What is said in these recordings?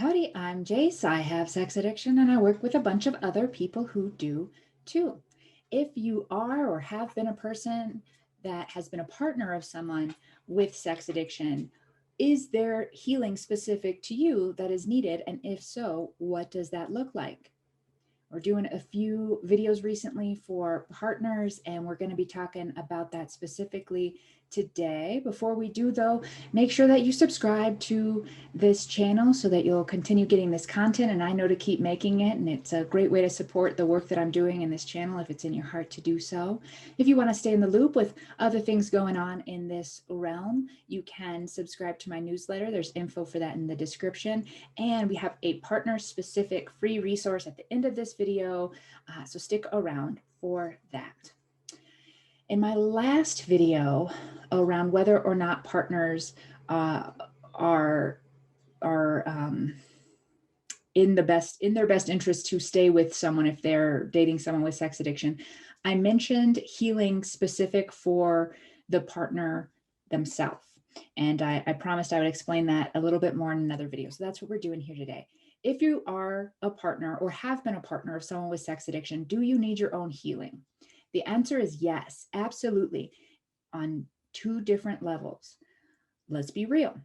Howdy, I'm Jace. I have sex addiction and I work with a bunch of other people who do too. If you are or have been a person that has been a partner of someone with sex addiction, is there healing specific to you that is needed? And if so, what does that look like? We're doing a few videos recently for partners, and we're going to be talking about that specifically today. Before we do, though, make sure that you subscribe to this channel so that you'll continue getting this content, and I know to keep making it. And it's a great way to support the work that I'm doing in this channel if it's in your heart to do so. If you want to stay in the loop with other things going on in this realm, you can subscribe to my newsletter. There's info for that in the description. And we have a partner specific free resource at the end of this video. So stick around for that. In my last video around whether or not partners are in their best interest to stay with someone if they're dating someone with sex addiction, I mentioned healing specific for the partner themselves. And I promised I would explain that a little bit more in another video. So that's what we're doing here today. If you are a partner or have been a partner of someone with sex addiction, do you need your own healing? The answer is yes, absolutely, on two different levels. Let's be real.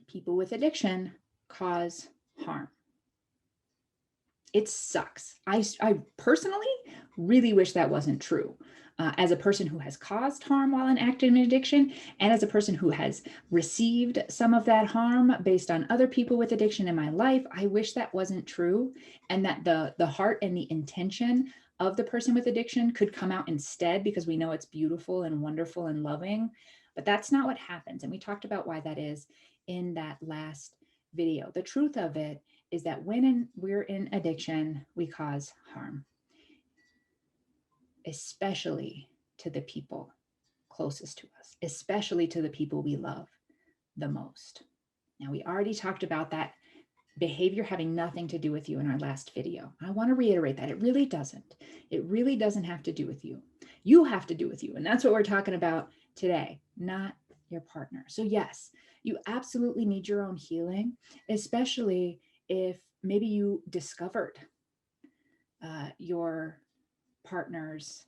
People with addiction cause harm. It sucks. I personally really wish that wasn't true. As a person who has caused harm while in active addiction, and as a person who has received some of that harm based on other people with addiction in my life, I wish that wasn't true, and that the heart and the intention of the person with addiction could come out instead, because we know it's beautiful and wonderful and loving. But that's not what happens. And we talked about why that is in that last video. The truth of it is that when we're in addiction, we cause harm, especially to the people closest to us, especially to the people we love the most. Now, we already talked about that behavior having nothing to do with you in our last video. I want to reiterate that it really doesn't. It really doesn't have to do with you. You have to do with you. And that's what we're talking about today, not your partner. So yes, you absolutely need your own healing, especially if maybe you discovered your partner's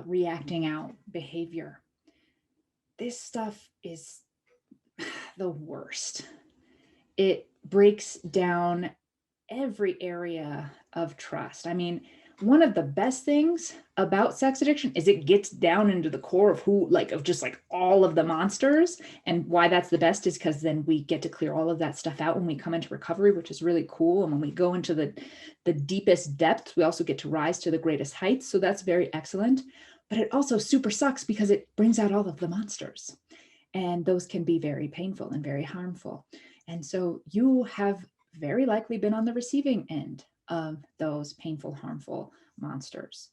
reacting out behavior. This stuff is the worst. It breaks down every area of trust. I mean, one of the best things about sex addiction is it gets down into the core of all of the monsters. And why that's the best is because then we get to clear all of that stuff out when we come into recovery, which is really cool. And when we go into the deepest depths, we also get to rise to the greatest heights. So that's very excellent. But it also super sucks because it brings out all of the monsters. And those can be very painful and very harmful. And so you have very likely been on the receiving end of those painful, harmful monsters.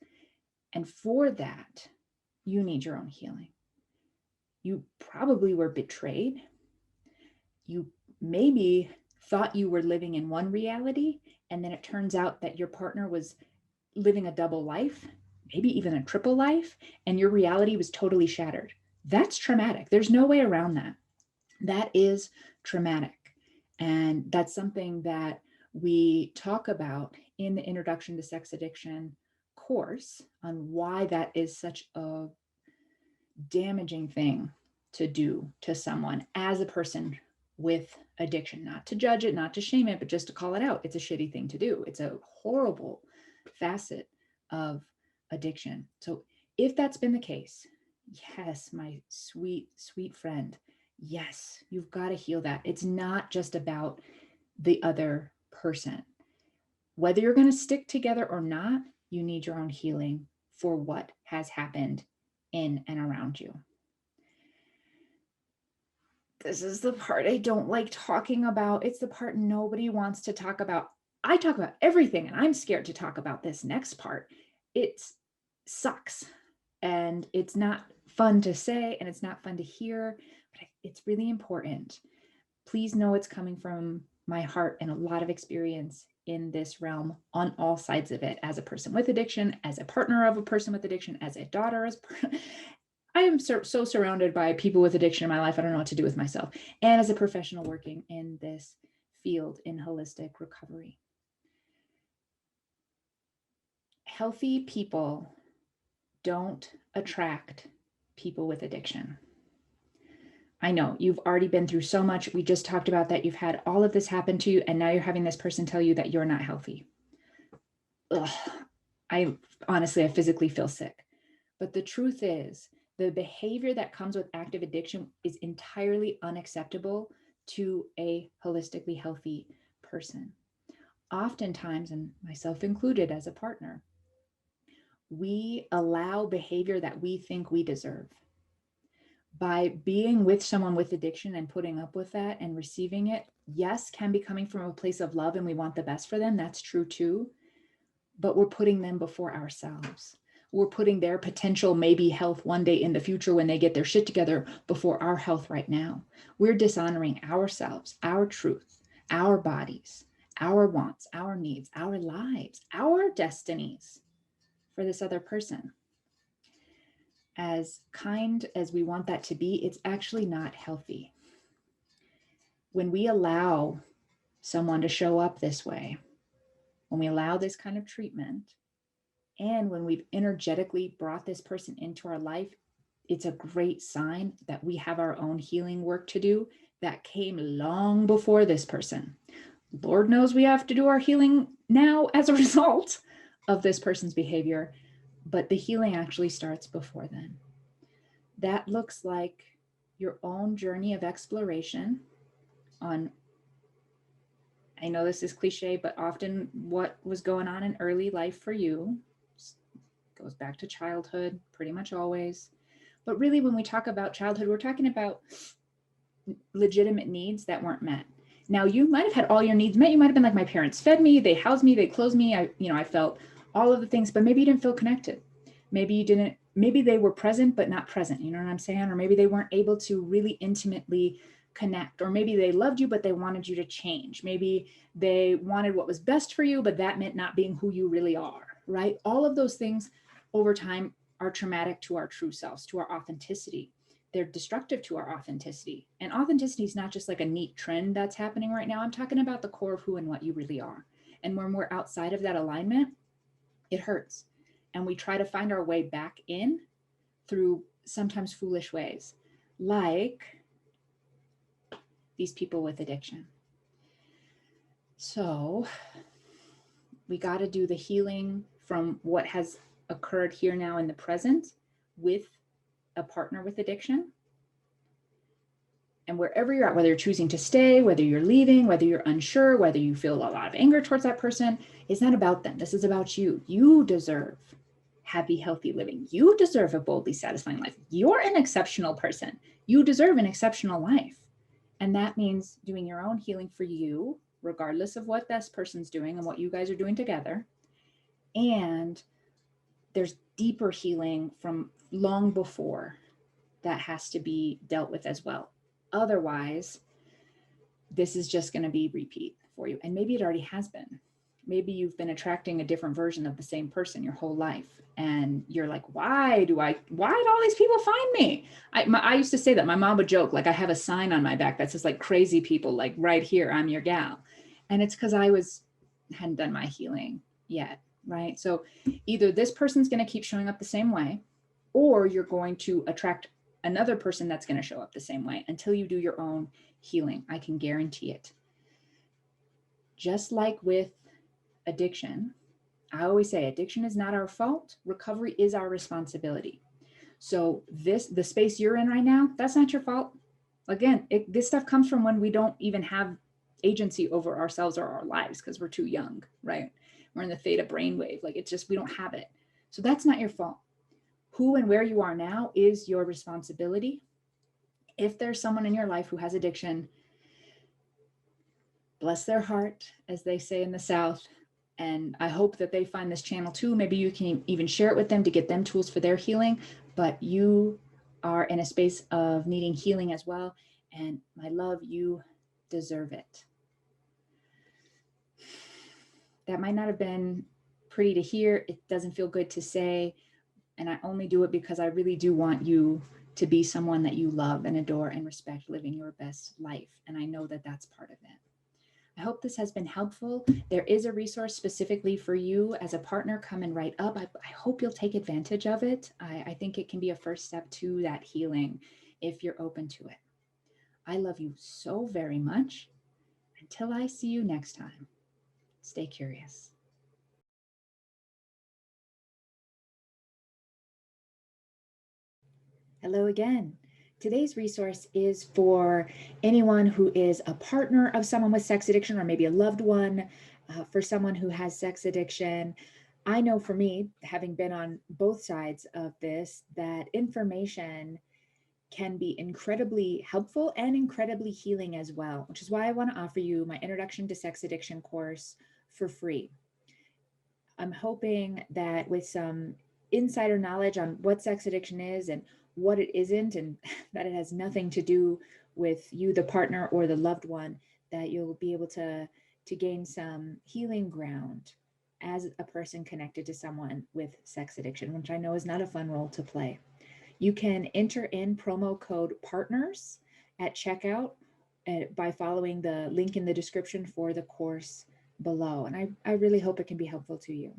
And for that, you need your own healing. You probably were betrayed. You maybe thought you were living in one reality, and then it turns out that your partner was living a double life, maybe even a triple life, and your reality was totally shattered. That's traumatic. There's no way around that. That is traumatic. And that's something that we talk about in the Introduction to Sex Addiction course on why that is such a damaging thing to do to someone as a person with addiction. Not to judge it, not to shame it, but just to call it out. It's a shitty thing to do. It's a horrible facet of addiction. So if that's been the case, yes, my sweet, sweet friend, yes, you've got to heal that. It's not just about the other person. Whether you're going to stick together or not, you need your own healing for what has happened in and around you. This is the part I don't like talking about. It's the part nobody wants to talk about. I talk about everything, and I'm scared to talk about this next part. It sucks, and it's not fun to say, and it's not fun to hear, but it's really important. Please know it's coming from my heart and a lot of experience in this realm on all sides of it, as a person with addiction, as a partner of a person with addiction, as a daughter. I am so surrounded by people with addiction in my life. I don't know what to do with myself. And as a professional working in this field in holistic recovery. Healthy people don't attract people with addiction. I know you've already been through so much. We just talked about that. You've had all of this happen to you, and now you're having this person tell you that you're not healthy. Ugh. I physically feel sick. But the truth is, the behavior that comes with active addiction is entirely unacceptable to a holistically healthy person. Oftentimes, and myself included as a partner, we allow behavior that we think we deserve. By being with someone with addiction and putting up with that and receiving it, yes, can be coming from a place of love and we want the best for them. That's true too. But we're putting them before ourselves. We're putting their potential maybe health one day in the future when they get their shit together before our health right now. We're dishonoring ourselves, our truth, our bodies, our wants, our needs, our lives, our destinies for this other person. As kind as we want that to be, it's actually not healthy. When we allow someone to show up this way, when we allow this kind of treatment, and when we've energetically brought this person into our life, it's a great sign that we have our own healing work to do that came long before this person. Lord knows we have to do our healing now as a result of this person's behavior, but the healing actually starts before then. That looks like your own journey of exploration on, I know this is cliche, but often what was going on in early life for you goes back to childhood, pretty much always. But really, when we talk about childhood, we're talking about legitimate needs that weren't met. Now, you might have had all your needs met. You might have been like, my parents fed me, they housed me, they clothed me. I felt all of the things, but maybe you didn't feel connected. Maybe they were present, but not present. You know what I'm saying? Or maybe they weren't able to really intimately connect, or maybe they loved you, but they wanted you to change. Maybe they wanted what was best for you, but that meant not being who you really are, right? All of those things over time are traumatic to our true selves, to our authenticity. They're destructive to our authenticity. And authenticity is not just like a neat trend that's happening right now. I'm talking about the core of who and what you really are. And when we're outside of that alignment, it hurts. And we try to find our way back in through sometimes foolish ways, like these people with addiction. So we got to do the healing from what has occurred here now in the present with a partner with addiction. And wherever you're at, whether you're choosing to stay, whether you're leaving, whether you're unsure, whether you feel a lot of anger towards that person, it's not about them. This is about you. You deserve happy, healthy living. You deserve a boldly satisfying life. You're an exceptional person. You deserve an exceptional life. And that means doing your own healing for you, regardless of what this person's doing and what you guys are doing together. And there's deeper healing from long before that has to be dealt with as well. Otherwise, this is just going to be repeat for you. And maybe it already has been. Maybe you've been attracting a different version of the same person your whole life. And you're like, why did all these people find me? I used to say that. My mom would joke, like, I have a sign on my back that says like crazy people, like right here, I'm your gal. And it's because hadn't done my healing yet, right? So either this person's going to keep showing up the same way, or you're going to attract another person that's going to show up the same way until you do your own healing. I can guarantee it. Just like with addiction, I always say addiction is not our fault. Recovery is our responsibility. So the space you're in right now, that's not your fault. Again, this stuff comes from when we don't even have agency over ourselves or our lives because we're too young, right? We're in the theta brainwave. Like it's just, we don't have it. So that's not your fault. Who and where you are now is your responsibility. If there's someone in your life who has addiction, bless their heart, as they say in the South. And I hope that they find this channel too. Maybe you can even share it with them to get them tools for their healing. But you are in a space of needing healing as well. And my love, you deserve it. That might not have been pretty to hear. It doesn't feel good to say. And I only do it because I really do want you to be someone that you love and adore and respect, living your best life. And I know that that's part of it. I hope this has been helpful. There is a resource specifically for you as a partner coming right up. I hope you'll take advantage of it. I think it can be a first step to that healing if you're open to it. I love you so very much. Until I see you next time, stay curious. Hello again. Today's resource is for anyone who is a partner of someone with sex addiction, or maybe a loved one for someone who has sex addiction. I know for me, having been on both sides of this, that information can be incredibly helpful and incredibly healing as well, which is why I want to offer you my Introduction to Sex Addiction course for free. I'm hoping that with some insider knowledge on what sex addiction is and what it isn't, and that it has nothing to do with you, the partner, or the loved one, that you'll be able to gain some healing ground as a person connected to someone with sex addiction, which I know is not a fun role to play. You can enter in promo code partners at checkout by following the link in the description for the course below. And I really hope it can be helpful to you.